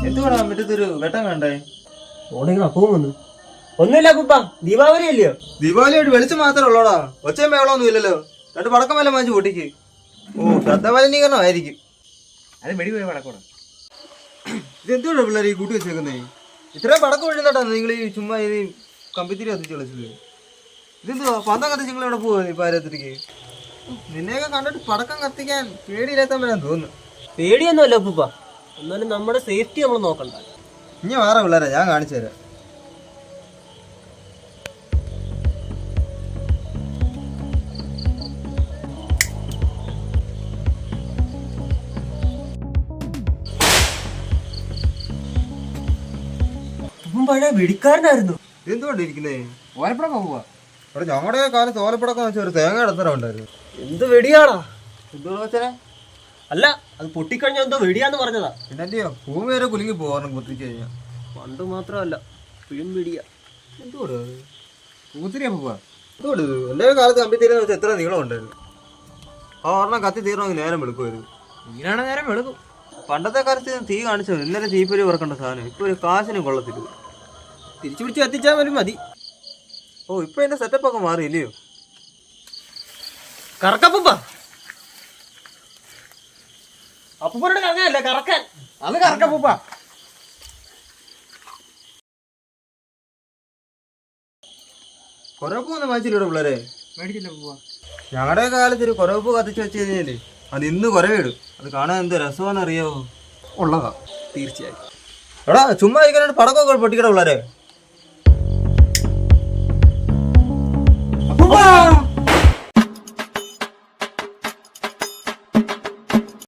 എന്തുവാടാ മറ്റൊരു വെട്ടം വേണ്ടേ? ഒന്നുമില്ല കുപ്പ, ദീപാവലി അല്ലയോ? ദീപാവലിയായിട്ട് വെളിച്ചം മാത്രമേ ഉള്ളോടാ, ഒച്ചയും മേളൊന്നും ഇല്ലല്ലോ. രണ്ട് പടക്കം വല്ല വാങ്ങിച്ച് പൊട്ടിക്ക്. ഓ, ശ്രദ്ധ മലിനീകരണം ആയിരിക്കും. അത് വെടി പോയ പടക്കോടാ. ഇതെന്തുകൊണ്ടാ പിള്ളേർ ഈ കൂട്ടി വെച്ചേക്കുന്നേ? ഇത്രയും പടക്കം ഒഴിഞ്ഞിട്ടാ നിങ്ങൾ ഈ ചുമ്മാ ഇത് കമ്പിത്തിരി കത്തിച്ച് കളിച്ചത്? ഇതെന്തുവാ പന്തം കത്തിച്ച് നിങ്ങൾ എവിടെ പോവാ ഈ പാരത്തിരിക്ക്? നിന്നെയൊക്കെ കണ്ടിട്ട് പടക്കം കത്തിക്കാൻ പേടിയില്ലാത്താൻ വരാൻ തോന്നുന്നു. പേടിയൊന്നുമല്ല ഉപ്പ, എന്നാലും നമ്മുടെ സേഫ്റ്റി നമ്മൾ നോക്കണ്ട. ഇനി വേറെ പിള്ളേരെ ഞാൻ കാണിച്ചു തരാം. പഴയ വെടിക്കാരനായിരുന്നു. ഇതെന്തുകൊണ്ട് ഇരിക്കുന്നേ? ഓലപ്പടക്കം പോവാ. അവിടെ ഞങ്ങളുടെ കാലത്ത് ഓലപ്പടക്കം വെച്ച ഒരു തേങ്ങ ഇടത്തരം ഉണ്ടായിരുന്നു. എന്ത് വെടിയാടാ? എന്തോ വെച്ചാ അല്ല, അത് പൊട്ടിക്കഴിഞ്ഞ എന്തോ വെടിയാന്ന് പറഞ്ഞതാ. പിന്നല്ലയോ, ഭൂമി വരെ കുലുങ്ങി പോകാറുണ്ട് കുത്തിച്ച് കഴിഞ്ഞാൽ. പണ്ട് മാത്രമല്ല, ഇപ്പോഴും വെടിയാ. എന്തോട് പൂത്തിരിയാ പോവാ. എന്തോട് ഇത്? എൻ്റെ കാലത്ത് കമ്പിത്തിരിന്ന് വെച്ചാൽ എത്ര നീളം ഉണ്ടായിരുന്നു. ആ ഒരെണ്ണം കത്തി തീരണമെങ്കിൽ നേരം വെളുക്കുമായിരുന്നു. ഇങ്ങനെയാണ് നേരം വെളുക്കും. പണ്ടത്തെ കാലത്ത് തീ കാണിച്ചോ, ഇന്നലെ തീപ്പൊരി വറക്കേണ്ട സാധനം ഇപ്പൊ ഒരു കാശിനും കൊള്ളത്തില്ല. തിരിച്ചു പിടിച്ച് കത്തിച്ചാൽ പോലും മതി. ഓ, ഇപ്പൊ എന്റെ സെറ്റപ്പ് ഒക്കെ മാറിയില്ലയോ? കറക്കപ്പ അപ്പൂപ്പനോട് കറങ്ങാനല്ല, കറക്കാൻ. അത് കറക്ക പൂപ്പാ. കൊരപ്പൊന്നും വായിച്ചില്ലൂടെ പിള്ളേരെ? മേടിച്ചില്ല പൂവാ. ഞങ്ങളുടെ കാലത്ത് ഒരു കൊരവപ്പ് കത്തിച്ച് വെച്ച് കഴിഞ്ഞാല് അത് ഇന്ന് കൊരവിടും. അത് കാണാൻ എന്ത് രസമാണെന്ന് അറിയാവോ? ഉള്ളതാ തീർച്ചയായും. എടാ ചുമ്മാ ഇരിക്കാനായിട്ട് പടക്കമൊക്കെ പൊട്ടിക്കട പിള്ളേരെ.